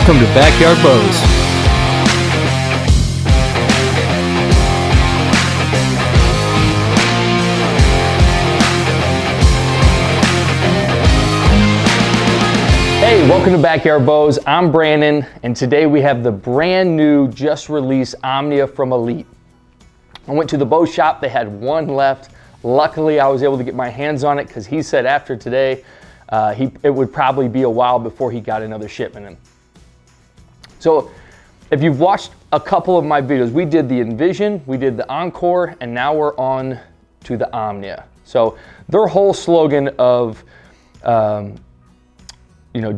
Welcome to Backyard Bows. Hey, welcome to Backyard Bows. I'm Brandon, and today we have the brand new, just released Omnia from Elite. I went to the bow shop, they had one left. Luckily, I was able to get my hands on it because he said after today, it would probably be a while before he got another shipment in. So if you've watched a couple of my videos, we did the Envision, we did the Encore, and now we're on to the Omnia. So their whole slogan of,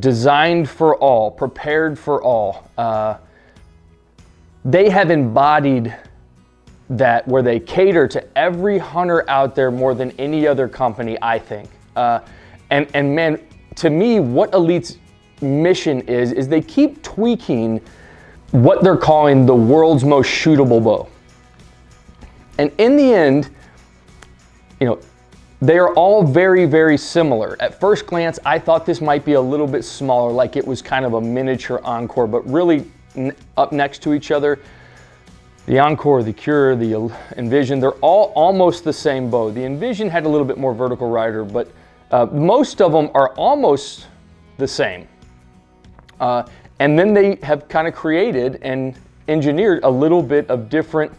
designed for all, prepared for all, they have embodied that where they cater to every hunter out there more than any other company, I think. And man, to me, what Elite's mission is they keep tweaking what they're calling the world's most shootable bow. And in the end, they are all very, very similar. At first glance, I thought this might be a little bit smaller, like it was kind of a miniature Encore, but really up next to each other. The Encore, the Cure, the Envision, they're all almost the same bow. The Envision had a little bit more vertical rider, but most of them are almost the same. And then they have kind of created and engineered a little bit of different,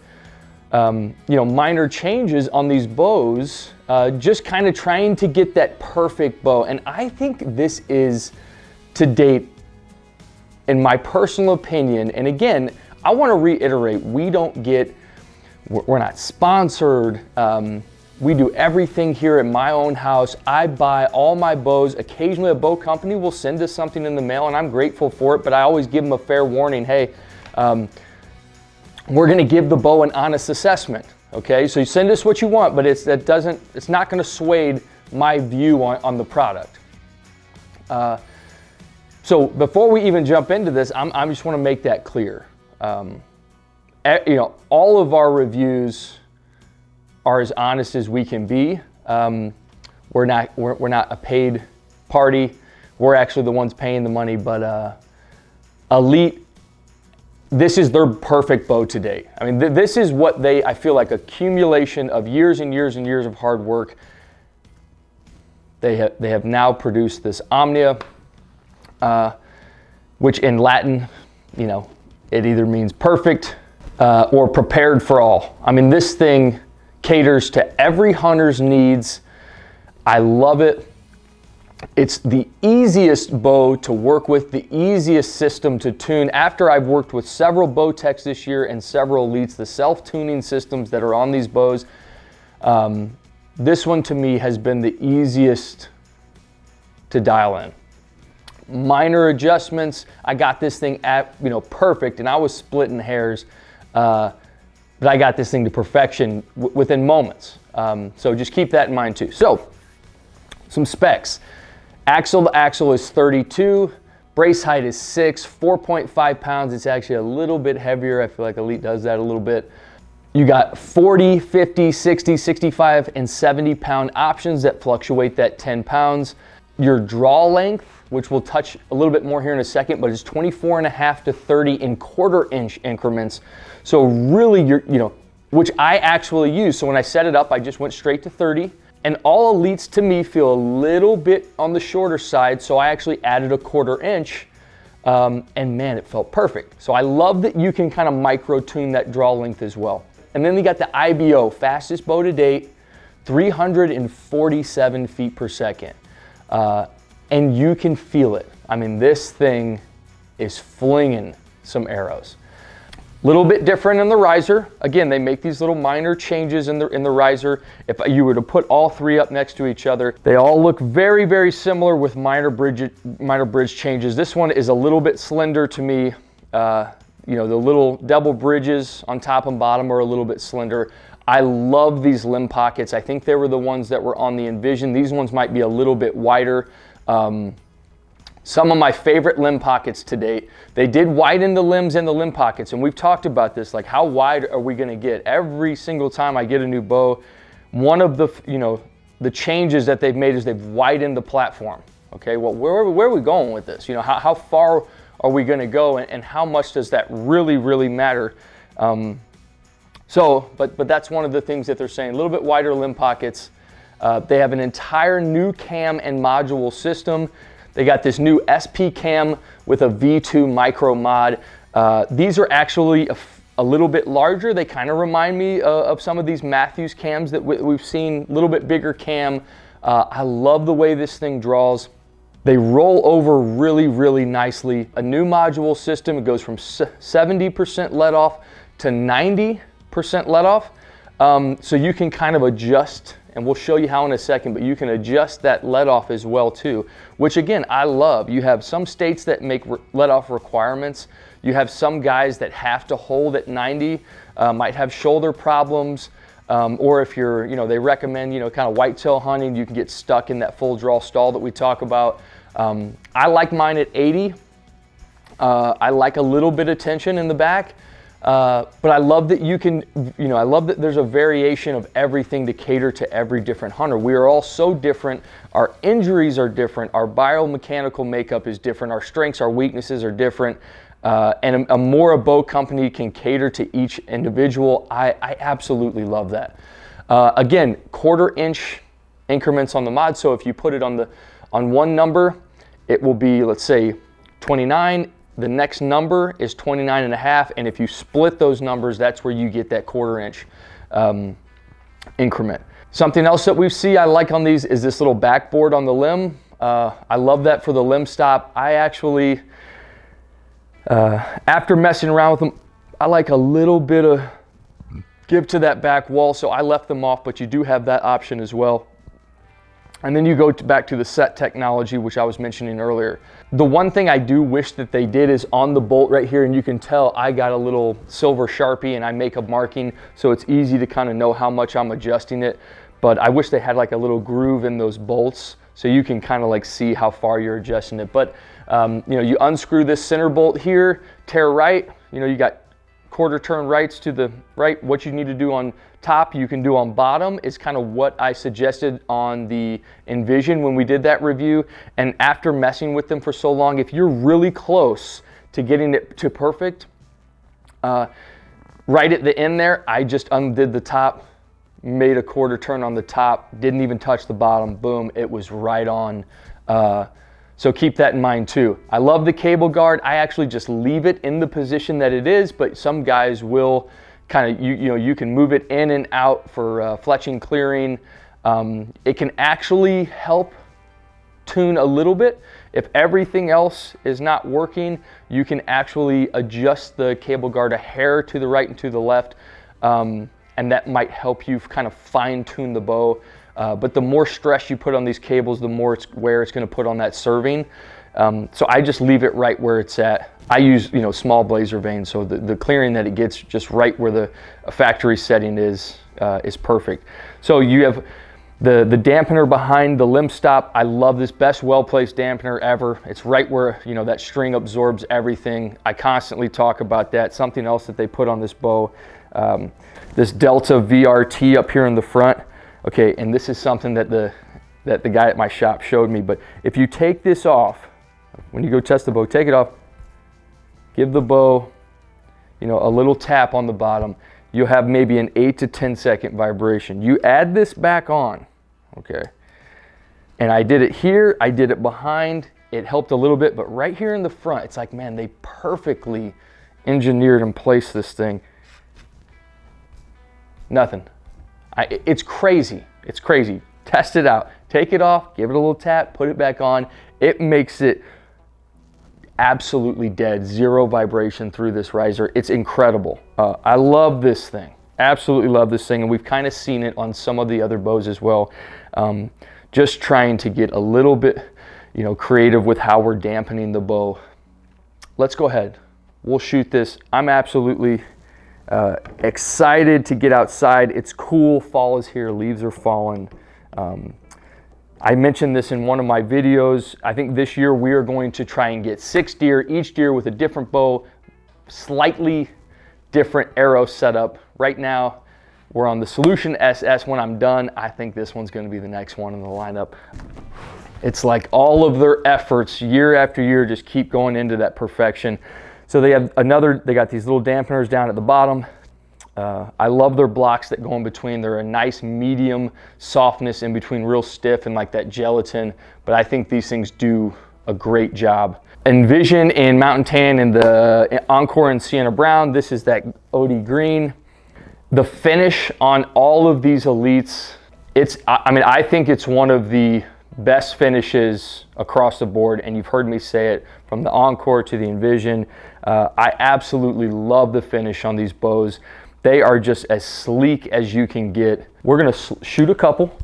minor changes on these bows, just kind of trying to get that perfect bow. And I think this is, to date, in my personal opinion, and again, I want to reiterate, we're not sponsored. We do everything here at my own house. I buy all my bows. Occasionally a bow company will send us something in the mail and I'm grateful for it, but I always give them a fair warning. Hey, we're gonna give the bow an honest assessment, okay? So you send us what you want, but it's not gonna sway my view on the product. So before we even jump into this, I just wanna make that clear. All of our reviews are as honest as we can be. We're not a paid party. We're actually the ones paying the money, but Elite, this is their perfect bow to date. I mean, this is what I feel like accumulation of years and years and years of hard work. They have now produced this Omnia, which in Latin, it either means perfect or prepared for all. I mean, this thing caters to every hunter's needs. I love it. It's the easiest bow to work with, the easiest system to tune. After I've worked with several bow techs this year and several Elites, the self-tuning systems that are on these bows, this one to me has been the easiest to dial in. Minor adjustments, I got this thing at perfect, and I was splitting hairs, but I got this thing to perfection within moments. So just keep that in mind too. So some specs. Axle to axle is 32, brace height is 6, 4.5 pounds. It's actually a little bit heavier. I feel like Elite does that a little bit. You got 40, 50, 60, 65, and 70 pound options that fluctuate that 10 pounds. Your draw length, which we'll touch a little bit more here in a second, but it's 24.5 to 30 in quarter-inch increments. So really, which I actually use. So when I set it up, I just went straight to 30. And all Elites to me feel a little bit on the shorter side, so I actually added a quarter-inch, and man, it felt perfect. So I love that you can kind of micro-tune that draw length as well. And then we got the IBO, fastest bow to date, 347 feet per second. And you can feel it. I mean, this thing is flinging some arrows. Little bit different in the riser. Again, they make these little minor changes in the riser. If you were to put all three up next to each other, they all look very, very similar with minor bridge changes. This one is a little bit slender to me. The little double bridges on top and bottom are a little bit slender. I love these limb pockets. I think they were the ones that were on the Envision. These ones might be a little bit wider. Some of my favorite limb pockets to date. They did widen the limbs and the limb pockets, and we've talked about this, like how wide are we gonna get? Every single time I get a new bow, one of the changes that they've made is they've widened the platform. Okay, well, where are we going with this? How far are we going to go, and how much does that really matter? But that's one of the things that they're saying. A little bit wider limb pockets. They have an entire new cam and module system. They got this new SP cam with a V2 micro mod. These are actually a little bit larger. They kind of remind me of some of these Matthews cams that we've seen, a little bit bigger cam. I love the way this thing draws. They roll over really nicely. A new module system. It goes from 70% let off to 90% let off. So you can kind of adjust, and we'll show you how in a second, but you can adjust that let off as well too, which again, I love. You have some states that make let off requirements. You have some guys that have to hold at 90, might have shoulder problems, or if you're, they recommend, kind of whitetail hunting, you can get stuck in that full draw stall that we talk about. I like mine at 80. I like a little bit of tension in the back, but I love that you can, I love that there's a variation of everything to cater to every different hunter. We are all so different. Our injuries are different. Our biomechanical makeup is different. Our strengths, our weaknesses are different. And a more bow company can cater to each individual. I absolutely love that. Again, 1/4 inch increments on the mod. So if you put it on one number, it will be, let's say, 29. The next number is 29.5. And if you split those numbers, that's where you get that 1/4 inch increment. Something else that we see I like on these is this little backboard on the limb. I love that for the limb stop. I actually, after messing around with them, I like a little bit of give to that back wall, so I left them off, but you do have that option as well. And then you go back to the set technology, which I was mentioning earlier. The one thing I do wish that they did is on the bolt right here, and you can tell I got a little silver Sharpie and I make a marking, so it's easy to kind of know how much I'm adjusting it. But I wish they had like a little groove in those bolts, so you can kind of like see how far you're adjusting it. But you unscrew this center bolt here, tear right, you got 1/4 turn rights to the right. What you need to do on top, you can do on bottom, is kind of what I suggested on the Envision when we did that review. And after messing with them for so long, if you're really close to getting it to perfect, right at the end there, I just undid the top, made a 1/4 turn on the top, didn't even touch the bottom, boom, it was right on. So keep that in mind too. I love the cable guard. I actually just leave it in the position that it is, but some guys will kind of, you can move it in and out for fletching, clearing. It can actually help tune a little bit. If everything else is not working, you can actually adjust the cable guard a hair to the right and to the left, and that might help you kind of fine tune the bow. But the more stress you put on these cables, the more wear it's going to put on that serving. So I just leave it right where it's at. I use small blazer vanes, so the clearing that it gets just right where the factory setting is perfect. So you have the dampener behind the limb stop. I love this, best well-placed dampener ever. It's right where that string absorbs everything. I constantly talk about that. Something else that they put on this bow, this Delta VRT up here in the front. Okay, and this is something that the guy at my shop showed me, but if you take this off, when you go test the bow, take it off, give the bow, a little tap on the bottom, you'll have maybe an 8 to 10 second vibration. You add this back on, okay, and I did it here, I did it behind, it helped a little bit, but right here in the front, it's like, man, they perfectly engineered and placed this thing. Nothing. It's crazy. It's crazy. Test it out. Take it off, give it a little tap, put it back on. It makes it absolutely dead. Zero vibration through this riser. It's incredible. I love this thing. Absolutely love this thing. And we've kind of seen it on some of the other bows as well. Just trying to get a little bit, creative with how we're dampening the bow. Let's go ahead. We'll shoot this. I'm absolutely excited to get outside. It's cool. Fall is here. Leaves are falling. I mentioned this in one of my videos. I think this year we are going to try and get 6 deer, each deer with a different bow, slightly different arrow setup. Right now, we're on the Solution SS. When I'm done, I think this one's going to be the next one in the lineup. It's like all of their efforts year after year just keep going into that perfection. So they got these little dampeners down at the bottom. I love their blocks that go in between. They're a nice medium softness in between real stiff and like that gelatin, but I think these things do a great job. Envision in Mountain Tan and the Encore in Sienna Brown. This is that OD green. The finish on all of these Elites, I think it's one of the best finishes across the board, and you've heard me say it from the Encore to the Envision. I absolutely love the finish on these bows. They are just as sleek as you can get. We're gonna shoot a couple.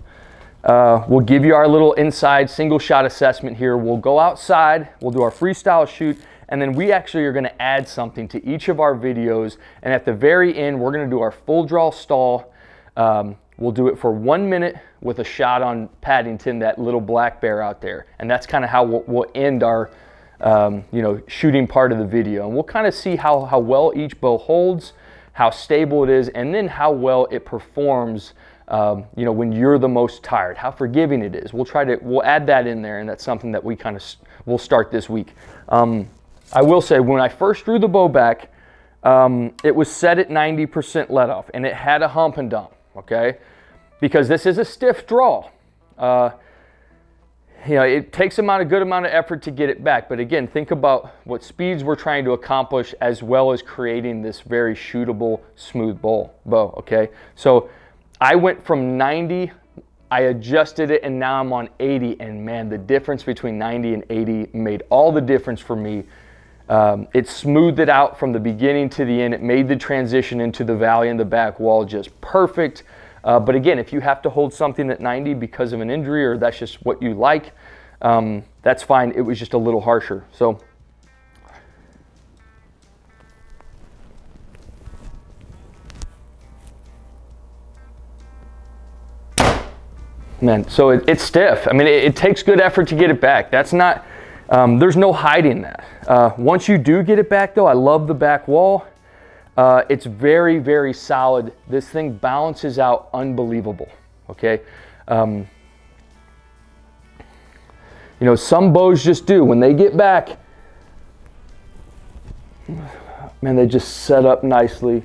We'll give you our little inside single shot assessment here. We'll go outside, we'll do our freestyle shoot, and then we actually are gonna add something to each of our videos. And at the very end, we're gonna do our full draw stall. We'll do it for 1 minute with a shot on Paddington, that little black bear out there. And that's kind of how we'll end our shooting part of the video. And we'll kind of see how well each bow holds, how stable it is, and then how well it performs when you're the most tired, how forgiving it is. We'll add that in there, and that's something that we'll start this week. I will say, when I first drew the bow back, it was set at 90% let off, and it had a hump and dump, okay? Because this is a stiff draw. It takes a good amount of effort to get it back, but again, think about what speeds we're trying to accomplish as well as creating this very shootable, smooth bow, okay? So I went from 90, I adjusted it, and now I'm on 80, and man, the difference between 90 and 80 made all the difference for me. It smoothed it out from the beginning to the end. It made the transition into the valley and the back wall just perfect. But again, if you have to hold something at 90 because of an injury, or that's just what you like, that's fine. It was just a little harsher. So man, so it's stiff. I mean, it takes good effort to get it back. That's not, there's no hiding that. Once you do get it back though, I love the back wall. It's very, very solid. This thing balances out unbelievable, okay? Some bows just do. When they get back, man, they just set up nicely.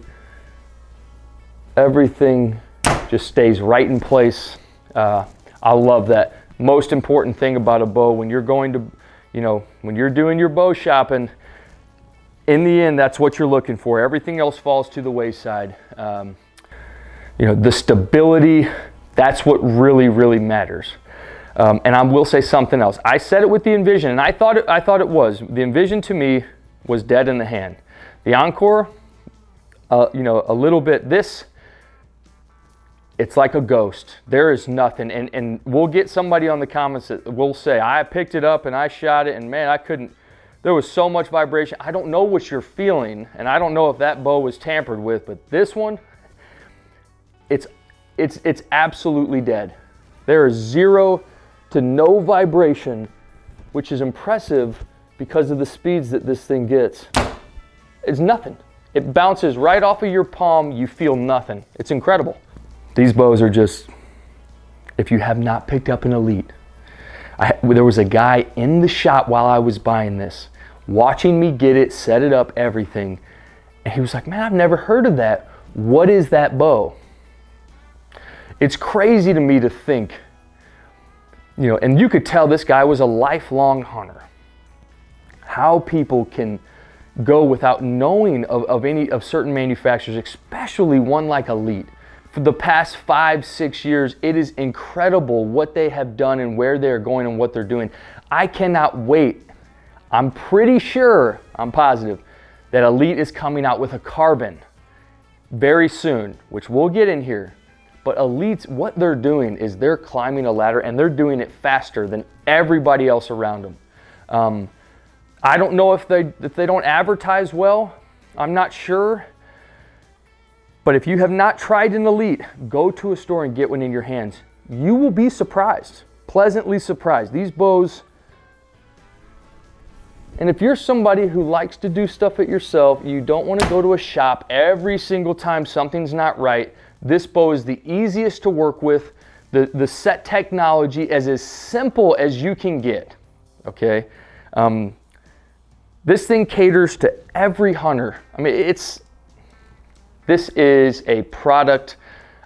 Everything just stays right in place. I love that. Most important thing about a bow, when you're going to, when you're doing your bow shopping, in the end, that's what you're looking for. Everything else falls to the wayside. The stability, that's what really, really matters. And I will say something else. I said it with the Envision, and I thought it was. The Envision to me was dead in the hand. The Encore, a little bit. This, it's like a ghost. There is nothing. And we'll get somebody on the comments that will say, I picked it up and I shot it, and man, I couldn't. There was so much vibration. I don't know what you're feeling, and I don't know if that bow was tampered with, but this one, it's absolutely dead. There is 0 to no vibration, which is impressive because of the speeds that this thing gets. It's nothing. It bounces right off of your palm. You feel nothing. It's incredible. These bows are just, if you have not picked up an Elite, there was a guy in the shop while I was buying this, watching me get it, set it up, everything. And he was like, man, I've never heard of that. What is that bow? It's crazy to me to think, and you could tell this guy was a lifelong hunter. How people can go without knowing of any of certain manufacturers, especially one like Elite. For the past 5-6 years, it is incredible what they have done and where they're going and what they're doing. I cannot wait. I'm pretty sure, I'm positive, that Elite is coming out with a carbon very soon, which we'll get in here. But Elite's, what they're doing is they're climbing a ladder, and they're doing it faster than everybody else around them. I don't know if they don't advertise well. I'm not sure. But if you have not tried an Elite, go to a store and get one in your hands. You will be surprised, pleasantly surprised. These bows, and if you're somebody who likes to do stuff it yourself, you don't want to go to a shop every single time something's not right, this bow is the easiest to work with, The set technology is as simple as you can get, okay? This thing caters to every hunter. I mean, this is a product,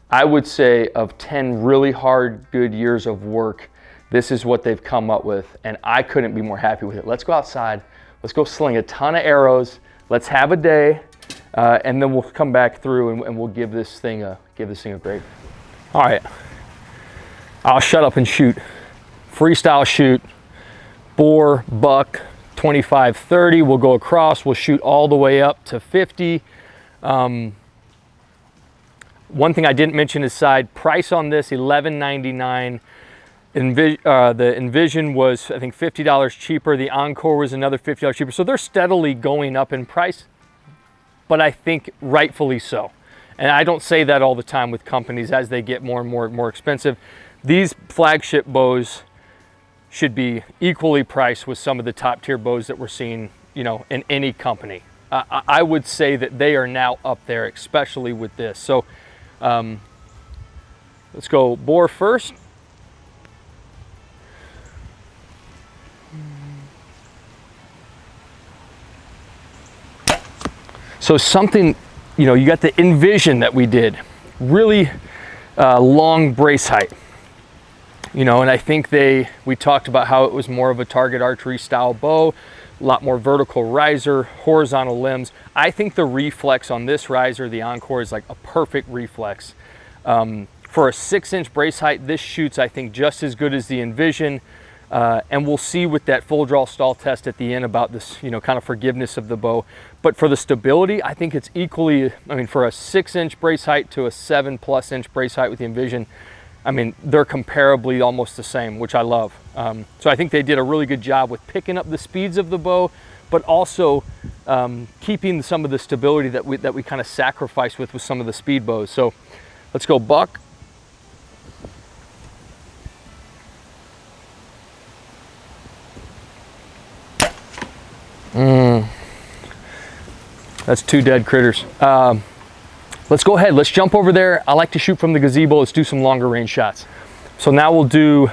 I would say, of 10 really hard, good years of work. This is what they've come up with, and I couldn't be more happy with it. Let's go outside. Let's go sling a ton of arrows. Let's have a day, and then we'll come back through and we'll give this thing a grade. All right, I'll shut up and shoot. Freestyle shoot, boar, buck, 25, 30. We'll go across. We'll shoot all the way up to 50. One thing I didn't mention is side price on this, $11.99. The Envision was, I think, $50 cheaper. The Encore was another $50 cheaper. So they're steadily going up in price, but I think rightfully so. And I don't say that all the time with companies as they get more and more expensive. These flagship bows should be equally priced with some of the top tier bows that we're seeing, you know, in any company. I would say that they are now up there, especially with this. So let's go boar first. So something, you know, you got the Envision that we did, really long brace height, you know, and I think we talked about how it was more of a target archery style bow, a lot more vertical riser, horizontal limbs. I think the reflex on this riser, the Encore, is like a perfect reflex. For a 6-inch brace height, this shoots, I think, just as good as the Envision. And we'll see with that full draw stall test at the end about this, you know, kind of forgiveness of the bow. But for the stability, I think it's equally, I mean, for a 6-inch brace height to a 7+ inch brace height with the Envision, I mean, they're comparably almost the same, which I love. So I think they did a really good job with picking up the speeds of the bow, but also keeping some of the stability that we kind of sacrificed with some of the speed bows. So let's go buck. That's 2 dead critters. Let's go ahead, let's jump over there. I like to shoot from the gazebo. Let's do some longer range shots. So now we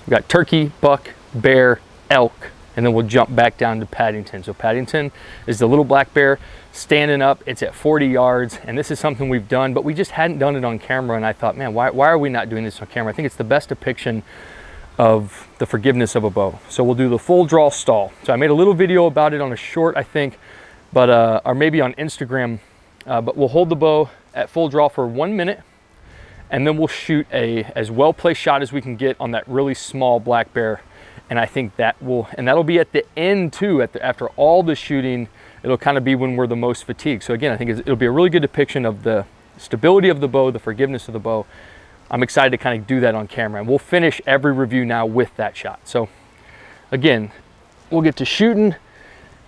got turkey, buck, bear, elk, and then we'll jump back down to Paddington. So Paddington is the little black bear standing up. It's at 40 yards, and this is something we've done, but we just hadn't done it on camera, and I thought, man, why are we not doing this on camera? I think it's the best depiction of the forgiveness of a bow. So we'll do the full draw stall. So I made a little video about it on a short, I think, but or maybe on Instagram, but we'll hold the bow at full draw for 1 minute, and then we'll shoot as well placed shot as we can get on that really small black bear. And I think that'll be at the end too, after all the shooting. It'll kind of be when we're the most fatigued. So again, I think it'll be a really good depiction of the stability of the bow, the forgiveness of the bow. I'm excited to kind of do that on camera, and we'll finish every review now with that shot. So again, we'll get to shooting.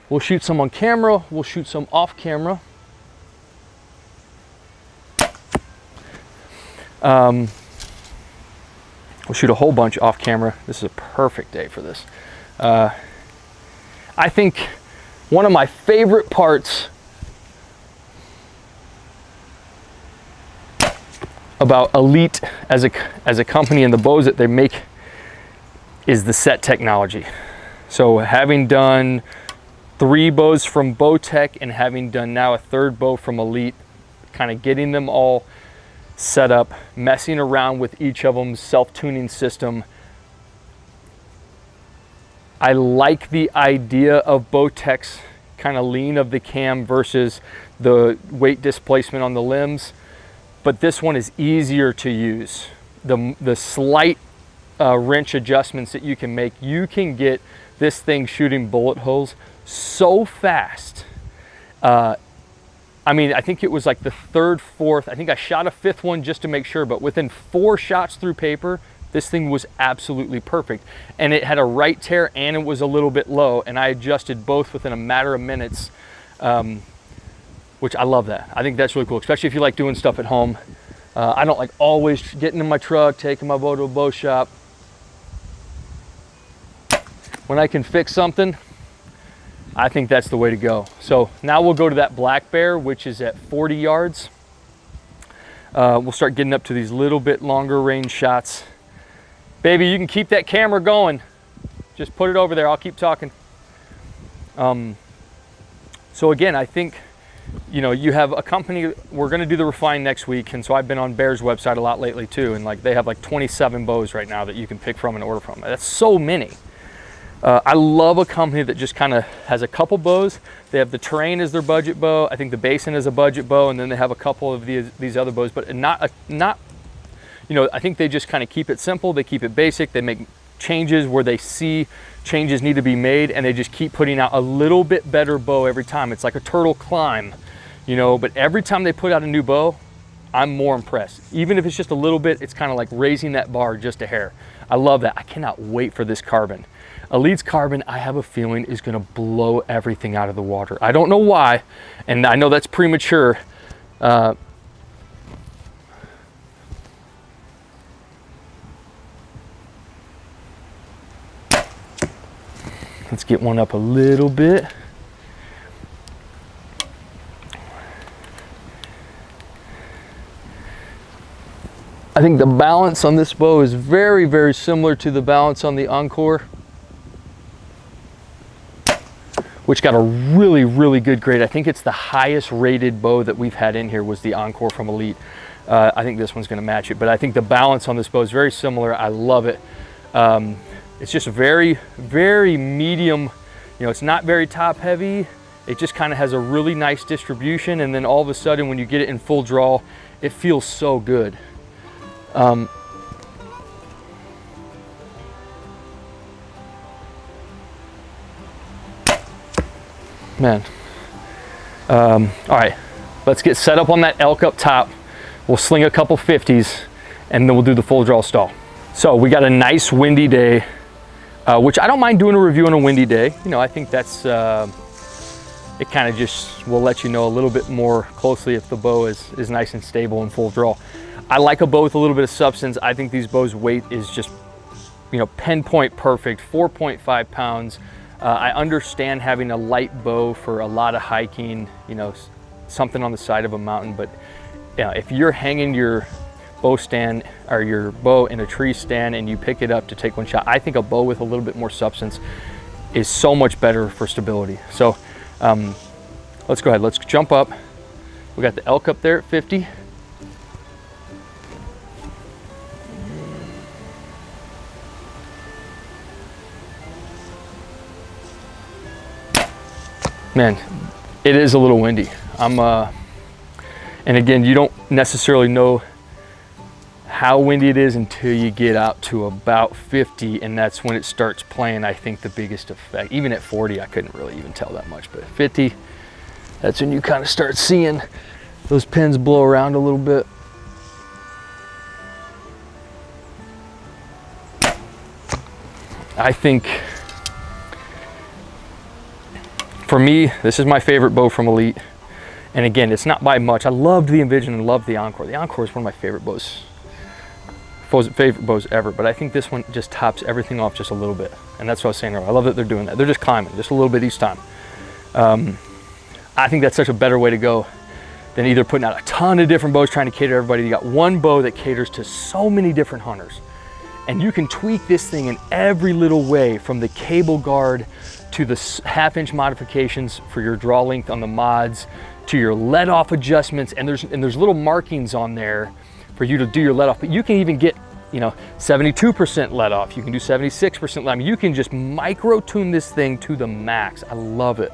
We'll shoot some on camera. We'll shoot some off camera. We'll shoot a whole bunch off camera. This is a perfect day for this. I think one of my favorite parts about Elite as a company and the bows that they make is the set technology. So having done 3 bows from Bowtech and having done now a 3rd bow from Elite, kind of getting them all set up, messing around with each of them's self-tuning system. I like the idea of Bowtech's kind of lean of the cam versus the weight displacement on the limbs, but this one is easier to use. The slight wrench adjustments that you can make, you can get this thing shooting bullet holes so fast. I mean, I think it was like the 3rd, 4th, I think I shot a 5th one just to make sure, but within 4 shots through paper, this thing was absolutely perfect. And it had a right tear and it was a little bit low, and I adjusted both within a matter of minutes, which I love that. I think that's really cool, especially if you like doing stuff at home. I don't like always getting in my truck, taking my bow to a bow shop. When I can fix something, I think that's the way to go. So now we'll go to that black bear, which is at 40 yards. we'll start getting up to these little bit longer range shots. Baby, you can keep that camera going. Just put it over there, I'll keep talking. So again, I think, you know, you have a company, we're gonna do the refine next week, and so I've been on Bear's website a lot lately too, and like they have like 27 bows right now that you can pick from and order from. That's so many. I love a company that just kind of has a couple bows. They have the Terrain as their budget bow. I think the Basin is a budget bow, and then they have a couple of these other bows, but not, you know, I think they just kind of keep it simple. They keep it basic. They make changes where they see changes need to be made, and they just keep putting out a little bit better bow every time. It's like a turtle climb, you know, but every time they put out a new bow, I'm more impressed. Even if it's just a little bit, it's kind of like raising that bar just a hair. I love that. I cannot wait for this carbon. Elite's carbon, I have a feeling, is gonna blow everything out of the water. I don't know why, and I know that's premature. Let's get one up a little bit. I think the balance on this bow is very, very similar to the balance on the Encore, which got a really, really good grade. I think it's the highest rated bow that we've had in here was the Encore from Elite. I think this one's gonna match it, but I think the balance on this bow is very similar. I love it. It's just very, very medium. You know, it's not very top heavy. It just kind of has a really nice distribution, and then all of a sudden when you get it in full draw, it feels so good. Man. All right, let's get set up on that elk up top. We'll sling a couple 50s, and then we'll do the full draw stall. So we got a nice windy day, which I don't mind doing a review on a windy day. You know, I think that's, it kind of just will let you know a little bit more closely if the bow is nice and stable and full draw. I like a bow with a little bit of substance. I think these bows' weight is just, you know, pinpoint perfect, 4.5 pounds. I understand having a light bow for a lot of hiking, you know, something on the side of a mountain, but yeah, if you're hanging your bow stand or your bow in a tree stand and you pick it up to take one shot, I think a bow with a little bit more substance is so much better for stability. So let's go ahead, let's jump up. We got the elk up there at 50. Man, it is a little windy. And again, you don't necessarily know how windy it is until you get out to about 50, and that's when it starts playing, I think, the biggest effect. Even at 40, I couldn't really even tell that much, but at 50, that's when you kind of start seeing those pins blow around a little bit. I think, for me, this is my favorite bow from Elite. And again, it's not by much. I loved the Envision and loved the Encore. The Encore is one of my favorite bows ever, but I think this one just tops everything off just a little bit. And that's what I was saying earlier. I love that they're doing that. They're just climbing just a little bit each time. I think that's such a better way to go than either putting out a ton of different bows trying to cater to everybody. You got one bow that caters to so many different hunters. And you can tweak this thing in every little way, from the cable guard to the half-inch modifications for your draw length on the mods, to your let-off adjustments, and there's little markings on there for you to do your let-off. But you can even get, you know, 72% let-off. You can do 76% let-off. I mean, you can just micro-tune this thing to the max. I love it.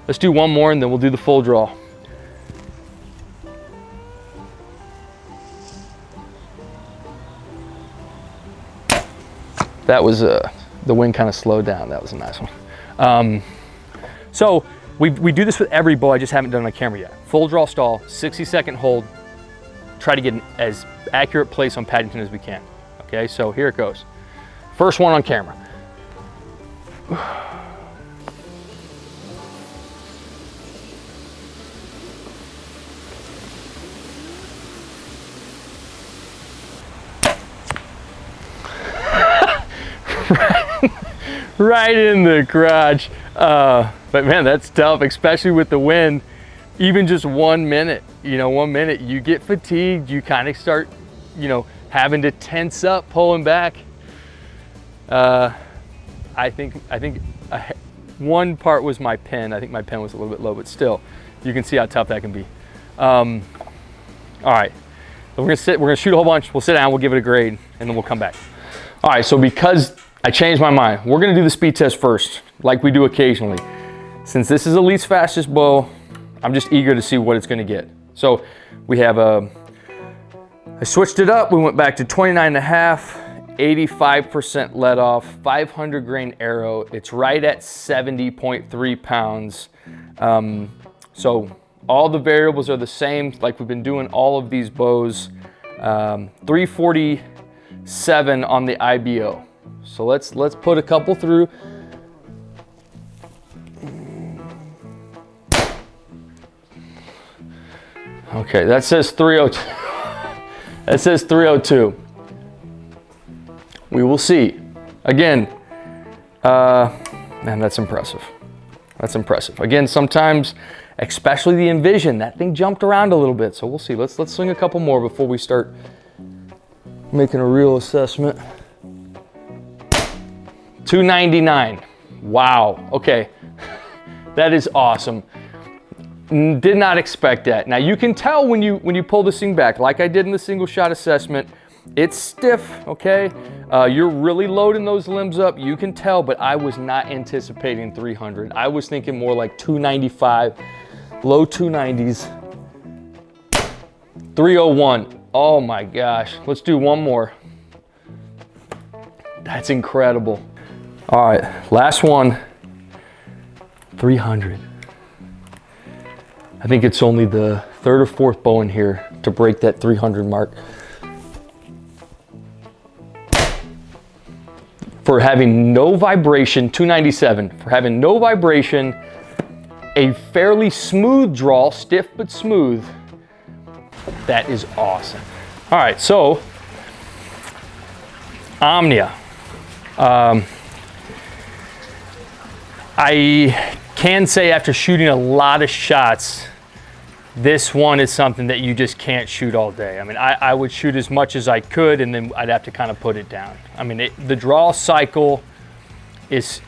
Let's do one more, and then we'll do the full draw. That was the wind kind of slowed down. That was a nice one. So we do this with every bow. I just haven't done it on camera yet. Full draw stall, 60-second hold. Try to get an as accurate place on Paddington as we can. Okay, so here it goes. First one on camera. Right in the crotch. But man, that's tough, especially with the wind. even just 1 minute, 1 minute, you get fatigued, you kind of start, having to tense up, pulling back. I think one part was my pen. I think my pen was a little bit low, but still, you can see how tough that can be. All right, so we're gonna shoot a whole bunch. We'll sit down, we'll give it a grade, and then we'll come back. All right, so because I changed my mind, we're gonna do the speed test first, like we do occasionally. Since this is Elite's fastest bow, I'm just eager to see what it's gonna get. So we have I switched it up. We went back to 29.5, 85% let off, 500 grain arrow. It's right at 70.3 pounds. So all the variables are the same, like we've been doing all of these bows. 347 on the IBO. So let's put a couple through. Okay, that says 302. That says 302. We will see. Again, man, that's impressive. That's impressive. Again, sometimes, especially the Envision, that thing jumped around a little bit. So we'll see. Let's swing a couple more before we start making a real assessment. 299. Wow. Okay. That is awesome. Did not expect that. Now you can tell when you pull this thing back, like I did in the single shot assessment, it's stiff, okay? You're really loading those limbs up, you can tell, but I was not anticipating 300. I was thinking more like 295, low 290s. 301, oh my gosh. Let's do one more. That's incredible. All right, last one, 300. I think it's only the third or fourth bow in here to break that 300 mark. For having no vibration, 297, for having no vibration, a fairly smooth draw, stiff but smooth, that is awesome. All right, so, Omnia. I can say after shooting a lot of shots, this one is something that you just can't shoot all day. I mean, I would shoot as much as I could and then I'd have to kind of put it down. I mean, the draw cycle is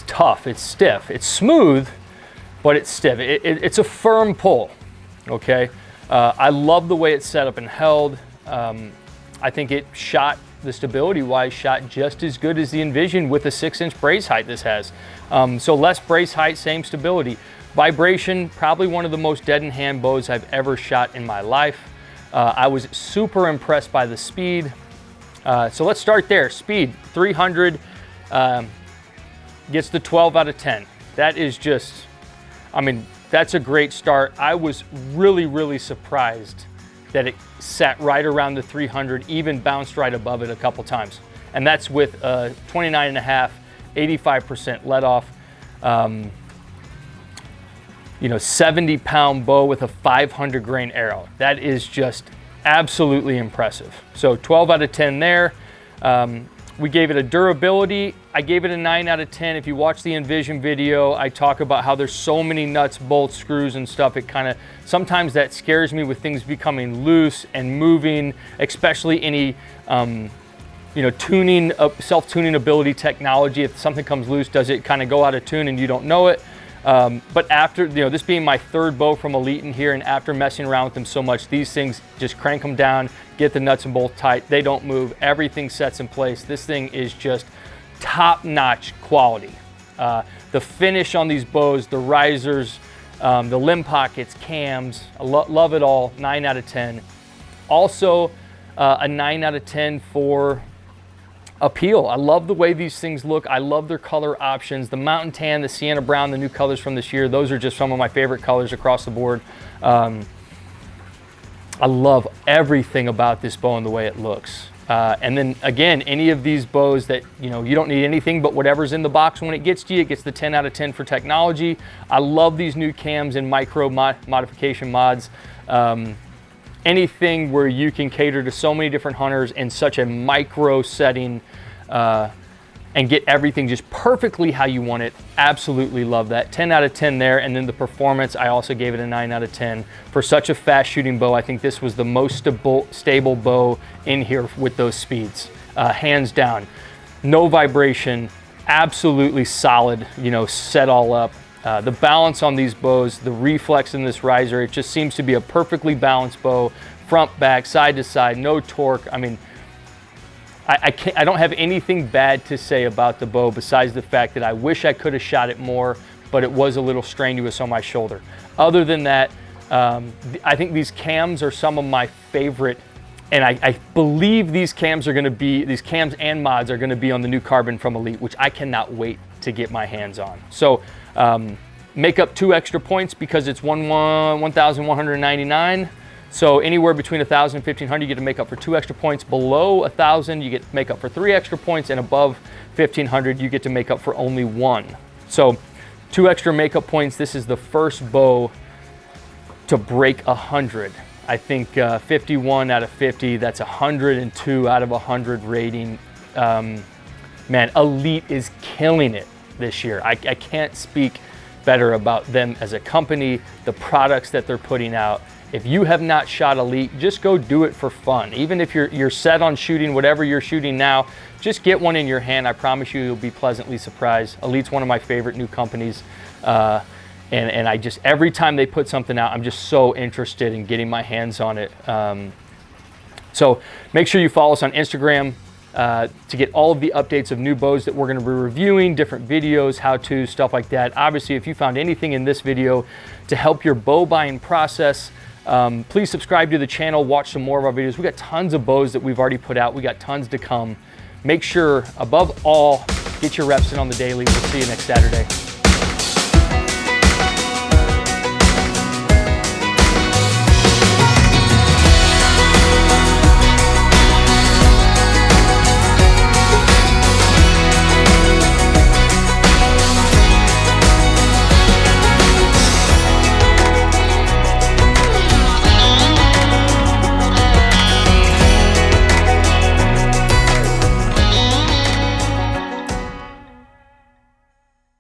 tough, it's stiff. It's smooth, but it's stiff. It's a firm pull, okay? I love the way it's set up and held. I think it shot, the stability-wise, shot just as good as the Envision with a 6-inch brace height this has. So less brace height, same stability. Vibration, probably one of the most dead-in-hand bows I've ever shot in my life. I was super impressed by the speed. So let's start there. Speed, 300, gets the 12 out of 10. That is just, I mean, that's a great start. I was really, really surprised that it sat right around the 300, even bounced right above it a couple times. And that's with 29.5, 85% let off. 70-pound bow with a 500 grain arrow. That is just absolutely impressive. So 12 out of 10 there. We gave it a durability. I gave it a 9 out of 10. If you watch the Envision video, I talk about how there's so many nuts, bolts, screws, and stuff. It kind of, sometimes that scares me with things becoming loose and moving, especially any, tuning, self-tuning ability technology. If something comes loose, does it kind of go out of tune and you don't know it? But after, this being my third bow from Elite in here, and after messing around with them so much, these things just crank them down, get the nuts and bolts tight. They don't move. Everything sets in place. This thing is just top-notch quality. The finish on these bows, the risers, the limb pockets, cams, I love it all. 9 out of 10. Also, a 9 out of 10 for appeal. I love the way these things look. I love their color options. The Mountain Tan, the Sienna Brown, the new colors from this year, those are just some of my favorite colors across the board. I love everything about this bow and the way it looks. And then again, any of these bows that, you don't need anything but whatever's in the box when it gets to you, it gets the 10 out of 10 for technology. I love these new cams and micro modification mods. Anything where you can cater to so many different hunters in such a micro setting, and get everything just perfectly how you want it. Absolutely love that. 10 out of 10 there. And then the performance, I also gave it a 9 out of 10. For such a fast shooting bow, I think this was the most stable bow in here with those speeds. Hands down. No vibration, absolutely solid, you know, set all up. The balance on these bows, the reflex in this riser, it just seems to be a perfectly balanced bow, front, back, side to side, no torque. I mean, I don't have anything bad to say about the bow besides the fact that I wish I could have shot it more, but it was a little strenuous on my shoulder. Other than that, I think these cams are some of my favorite, and I believe these cams and mods are gonna be on the new Carbon from Elite, which I cannot wait to get my hands on. So make up 2 extra points because it's 1,199. So anywhere between 1,000 and 1,500, you get to make up for 2 extra points. Below 1,000, you get to make up for 3 extra points, and above 1,500, you get to make up for only 1. So 2 extra makeup points. This is the first bow to break 100. I think 51 out of 50, that's 102 out of 100 rating. Man, Elite is killing it this year. I can't speak better about them as a company, the products that they're putting out. If you have not shot Elite, just go do it for fun. Even if you're set on shooting whatever you're shooting now, just get one in your hand. I promise you, you'll be pleasantly surprised. Elite's one of my favorite new companies. And I just, every time they put something out, I'm just so interested in getting my hands on it. So make sure you follow us on Instagram to get all of the updates of new bows that we're gonna be reviewing, different videos, how-to, stuff like that. Obviously, if you found anything in this video to help your bow buying process, please subscribe to the channel, watch some more of our videos. We got tons of bows that we've already put out. We got tons to come. Make sure, above all, get your reps in on the daily. We'll see you next Saturday.